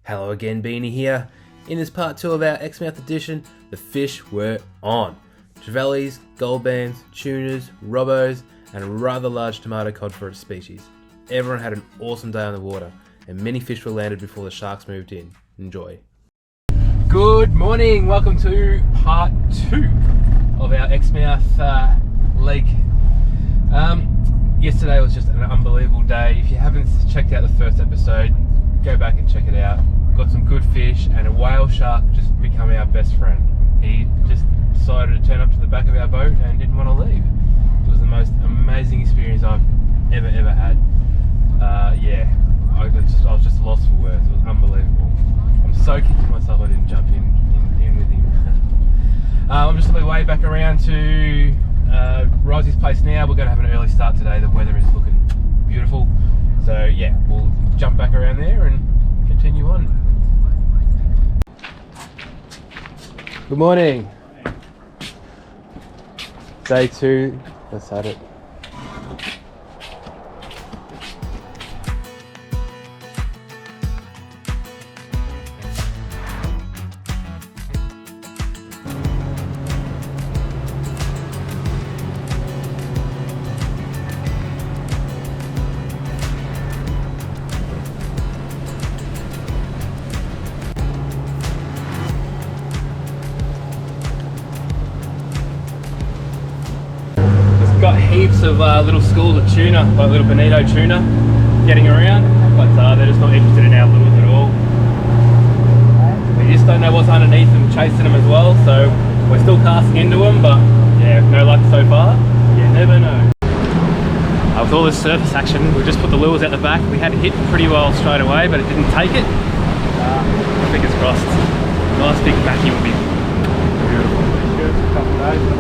Hello again, Beanie here. In this part 2 of our Exmouth edition, the fish were on. Trevallies, Goldbands, tunas, Robbos, and a rather large tomato cod for its species. Everyone had an awesome day on the water, and many fish were landed before the sharks moved in. Enjoy. Good morning, welcome to part 2 of our Exmouth lake. Yesterday was just an unbelievable day. If you haven't checked out the first episode, go back and check it out. Got some good fish, and a whale shark just became our best friend. He just decided to turn up to the back of our boat and didn't want to leave. It was the most amazing experience I've ever had. I was just lost for words. It was unbelievable. I'm so kicking myself I didn't jump in with him. I'm just on my way back around to Risey's place now. We're going to have an early start today. The weather is looking beautiful. So yeah, we'll jump back around there and continue on. Good morning. Day 2, let's have it. Got heaps of little schools of tuna, like little bonito tuna, getting around, but they're just not interested in our lures at all. We just don't know what's underneath them, chasing them as well, so we're still casting into them, but yeah, no luck so far. You never know. With all this surface action, we just put the lures out the back. We had it hit pretty well straight away, but it didn't take it. Fingers crossed. Nice big vacuum will be beautiful. Good for a couple of days.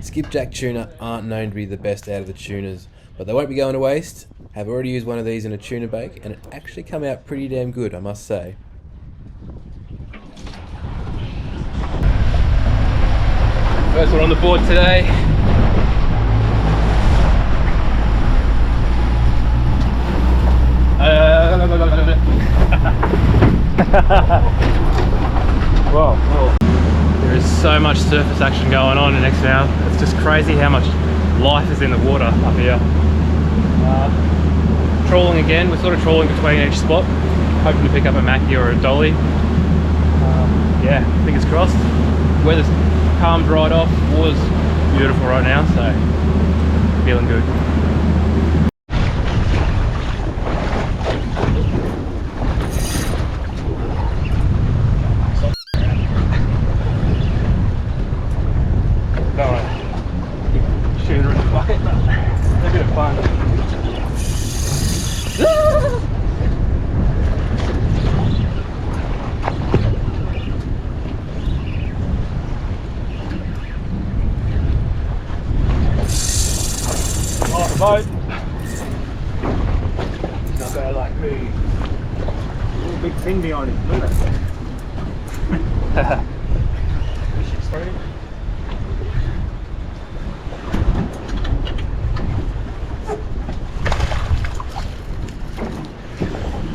Skipjack tuna aren't known to be the best out of the tunas, but they won't be going to waste. I've already used one of these in a tuna bake, and it actually come out pretty damn good, I must say. First one on the board today. Whoa. There is so much surface action going on in Exmouth. It's just crazy how much life is in the water up here. Trawling again. We're sort of trawling between each spot, hoping to pick up a mackie or a dolly. Yeah, fingers crossed. Weather's calmed right off. Water's beautiful right now, so feeling good. Boat. He's not going like me. A little big thing behind him, look at that. Fishing straight.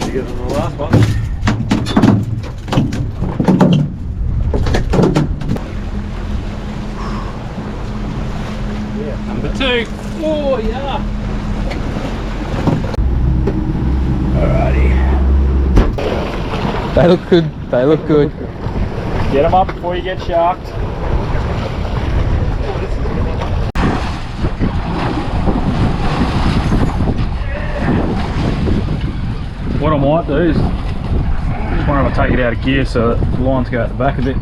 Bigger than the last one. Yeah, number 2. Oh yeah! Alrighty. They look good, they look good. Get them up before you get sharked. What I might do is, just wonder if I take it out of gear so that the lines go out the back a bit.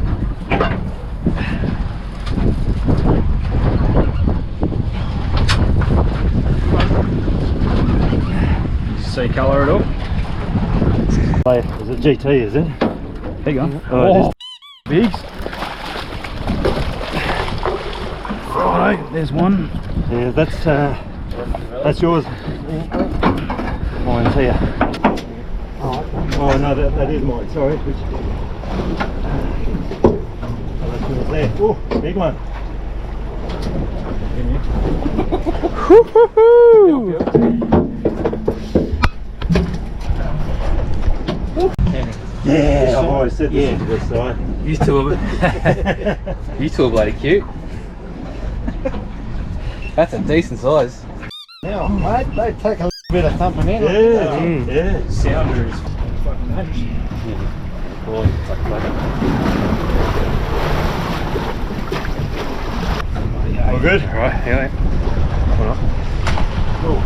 see colour at all. Is it GT, is it? There you go. Oh, Bigs. Right, there's one. yeah, that's yours. Mine's here. Oh no, that is mine, sorry. Oh, that's yours there. Oh, big one. Yeah, I've always said this is this side. You two are you two are bloody cute. That's a decent size. Now, mate, they take a little bit of thumping in. Yeah. Sounder is fucking nice. Boy, it's like clever. All good? Alright, anyway. Oh,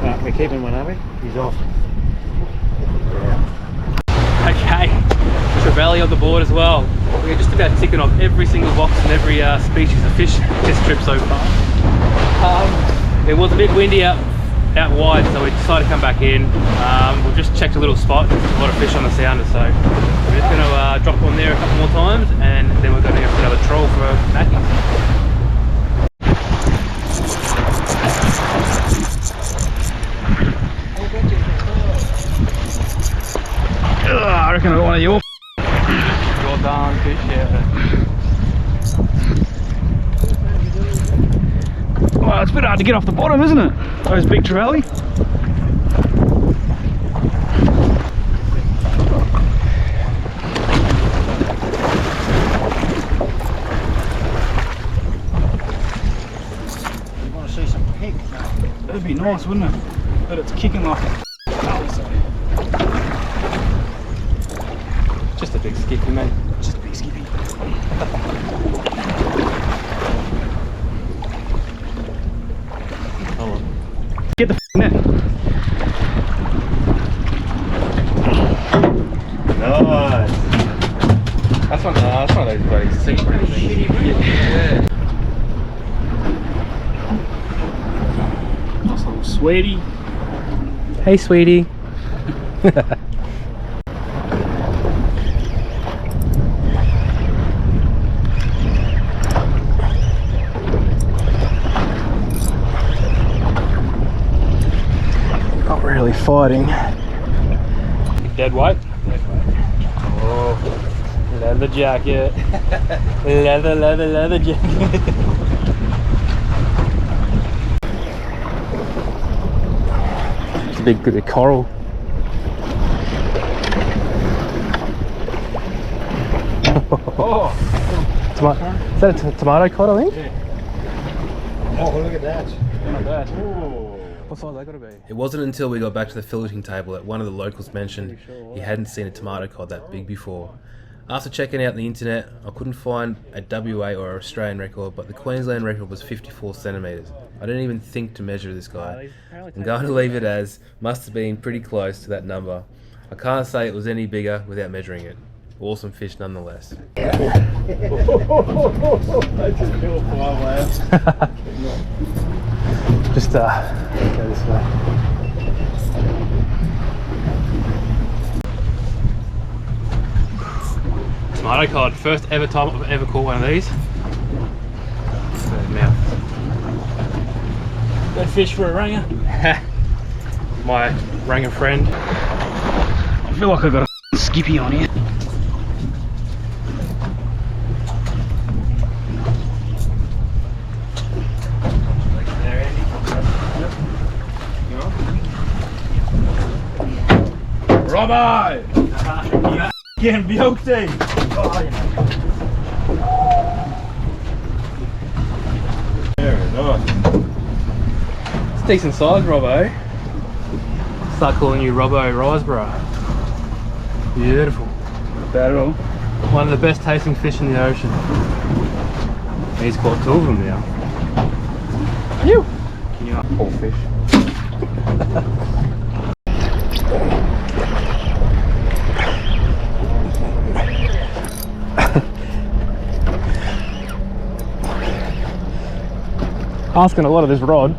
mate, we're keeping one, aren't we? He's off. Okay, Trevally on the board as well. We're just about ticking off every single box and every species of fish this trip so far. It was a bit windy out wide, so we decided to come back in. We've just checked a little spot. There's a lot of fish on the sounder, so we're just going to drop on there a couple more times, and then we're going to go for another troll for mackies. I reckon I got one of your Goldbands fish, yeah. Well, it's a bit hard to get off the bottom, isn't it? Those big Trevally. You want to see some pig? That'd be nice, wouldn't it? But it's kicking like a... Just a big skippy, mate. Just a big skippy. Get the net. Nice. That's one of those bloody secret things. Yeah. Nice little sweetie. Hey, sweetie. Not really fighting. Dead weight. Oh, leather jacket. leather jacket. It's a big coral. Oh! Is that a tomato cod, I think? Yeah. Oh, look at that. Not bad. What size they got to be? It wasn't until we got back to the filleting table that one of the locals mentioned he hadn't seen a tomato cod that big before. After checking out the internet, I couldn't find a WA or an Australian record, but the Queensland record was 54 centimetres. I didn't even think to measure this guy. I'm going to leave it as must have been pretty close to that number. I can't say it was any bigger without measuring it. Awesome fish nonetheless. That's a cool fly, man. Just go this way. Tomato cod, first ever time I've ever caught one of these. Mouth. Good fish for a ranger. My ranger friend. I feel like I got a skippy on here. Robbo! Getting beauty. Very nice. It's decent size, Robbo. Start calling you Robbo Riseborough. Beautiful. Not bad at all. One of the best tasting fish in the ocean. He's caught two of them now. Phew! Poor fish. Asking a lot of this rod.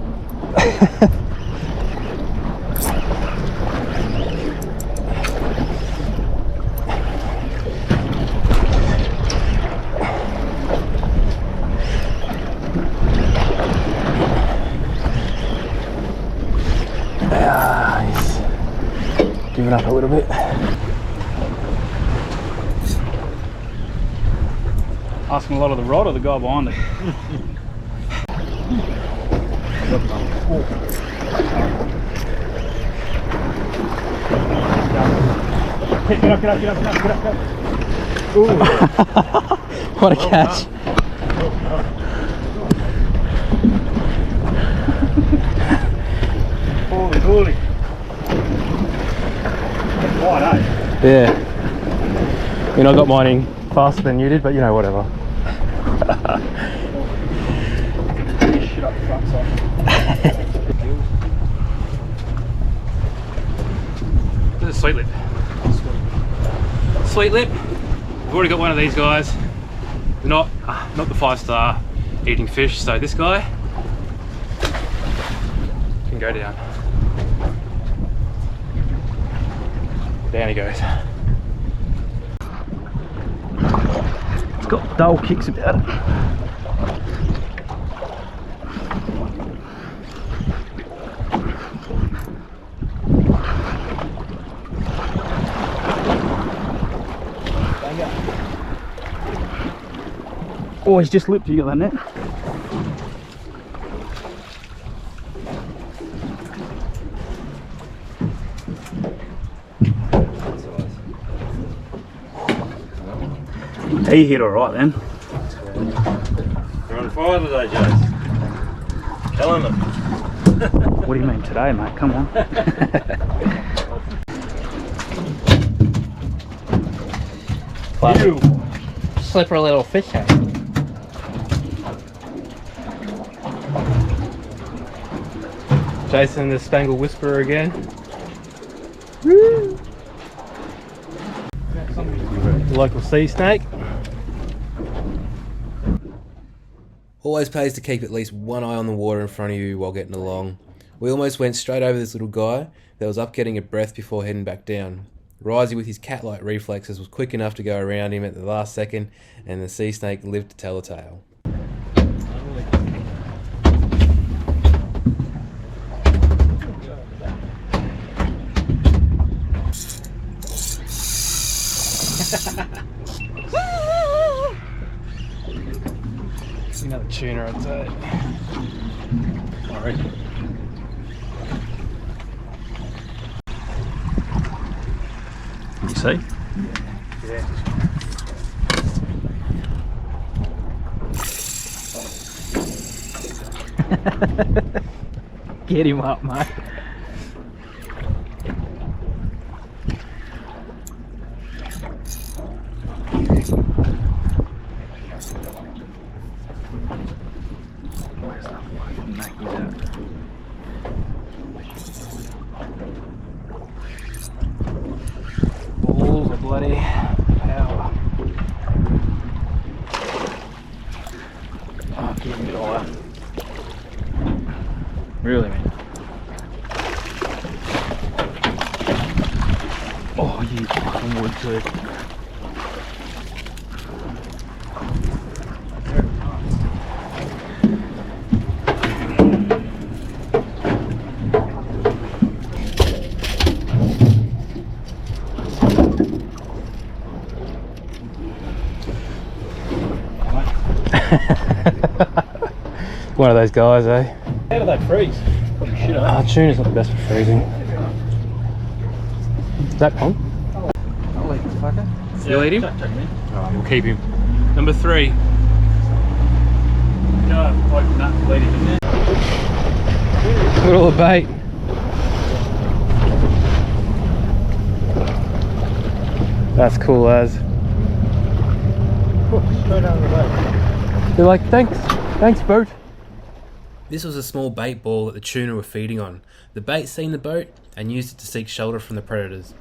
giving up a little bit. Asking a lot of the rod or the guy behind it? Get up, get up, get up, get up, get up, get up. Ooh. What a catch. Holy, holy. Wide, eh? Yeah. I mean, I got mine in faster than you did, but you know, whatever. Shit up the front side. This is Sweetlip. Sweetlip. We've already got one of these guys. They're not the 5-star eating fish, so this guy can go down. Down he goes. It's got dull kicks about it. Oh, he's just lipped. You got that net? He hit all right then. You're on fire today, Jace. Killing them. What do you mean today, mate? Come on. You. Slippery little fish, eh? Jason, the Spangle Whisperer again. Local sea snake. Always pays to keep at least one eye on the water in front of you while getting along. We almost went straight over this little guy that was up getting a breath before heading back down. Risey, with his cat-like reflexes, was quick enough to go around him at the last second, and the sea snake lived to tell the tale. Another tuna, I'd say. Alright. You see? Yeah. Get him up, mate. Where's that fucking Mackey's at? Balls of bloody power. Oh, give him a bit higher. Really, man. Oh, you fucking would too. One of those guys, eh? How do they freeze? Shit up. Tuna's not the best for freezing. Is that Pong? I'll eat the fucker. You'll eat him? Alright, we'll keep him. Number 3. No, open that and lead him in there. Look at all the bait. That's cool as. Straight out of the boat. They're like, thanks boat. This was a small bait ball that the tuna were feeding on. The bait seen the boat and used it to seek shelter from the predators.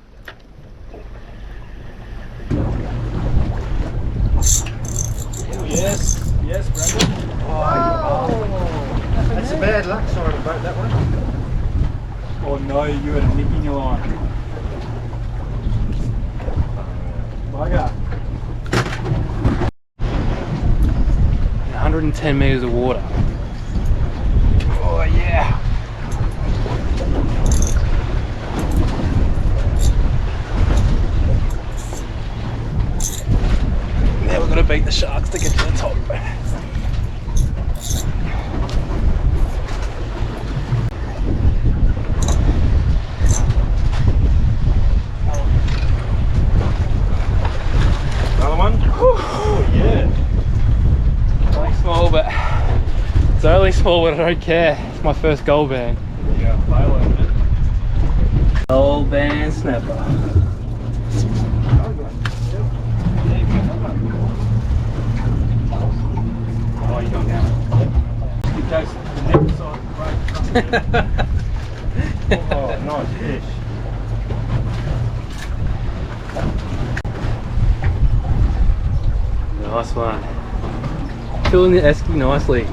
Yes, yes, Brendan. That's a bad luck side of the boat, that one. Oh no, you had a nick in your line. Bugger. 110 metres of water. Oh yeah. forward, I don't care. It's my first Goldband. Yeah, Goldband snapper. Oh, you're going down. In case the next side breaks. Oh, nice fish. Nice one. Filling the Esky nicely.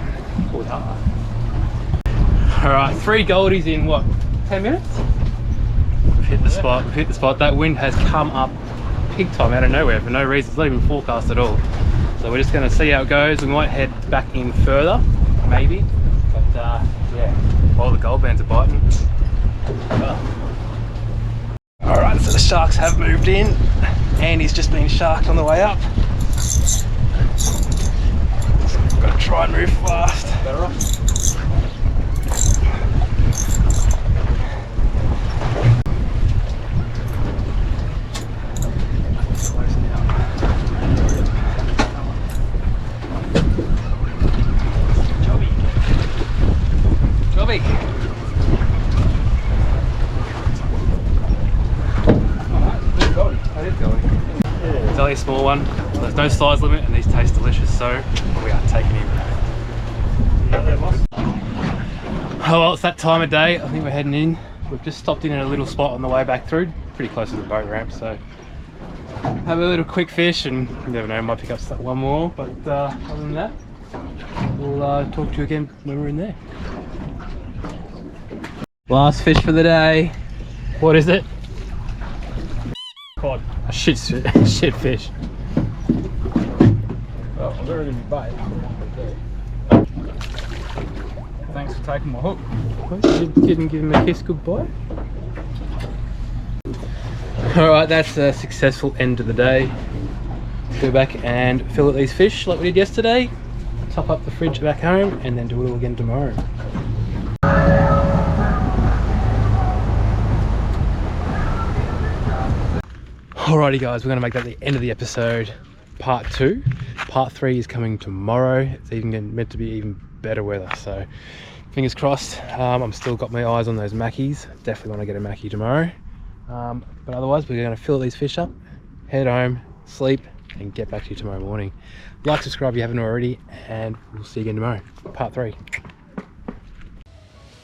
Alright, 3 goldies in what, 10 minutes? We've hit the spot, we've hit the spot. That wind has come up big time out of nowhere for no reason. It's not even forecast at all. So we're just going to see how it goes. We might head back in further, maybe. But yeah, all the Goldbands are biting. Alright, so the sharks have moved in. Andy's just been sharked on the way up. Gotta try and move fast. Better off. Close now. Jobby. Jobby. It's only a small one. There's no size limit and these taste delicious, so we are taking him. Oh well, it's that time of day. I think we're heading in. We've just stopped in a little spot on the way back through, pretty close to the boat ramp, so have a little quick fish and you never know, might pick up one more, but other than that, we'll talk to you again when we're in there. Last fish for the day. What is it? Cod. A shit fish. Oh, I'm very going to bite. Thanks for taking my hook. You didn't give him a kiss goodbye. Alright, that's a successful end to the day. Go back and fillet these fish like we did yesterday. Top up the fridge back home and then do it all again tomorrow. Alrighty guys, we're going to make that the end of the episode. Part 2. Part 3 is coming tomorrow. It's even meant to be even better weather, so fingers crossed. I'm still got my eyes on those mackies. Definitely want to get a mackie tomorrow. But otherwise we're going to fill these fish up, head home, sleep, and get back to you tomorrow morning. Like, subscribe if you haven't already, and we'll see you again tomorrow. Part 3.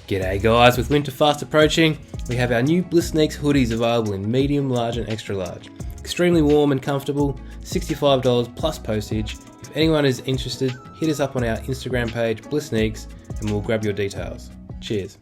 G'day guys, with winter fast approaching, we have our new BlissNiques hoodies available in medium, large and extra large. Extremely warm and comfortable, $65 plus postage. If anyone is interested, hit us up on our Instagram page, BlissNiques, and we'll grab your details. Cheers.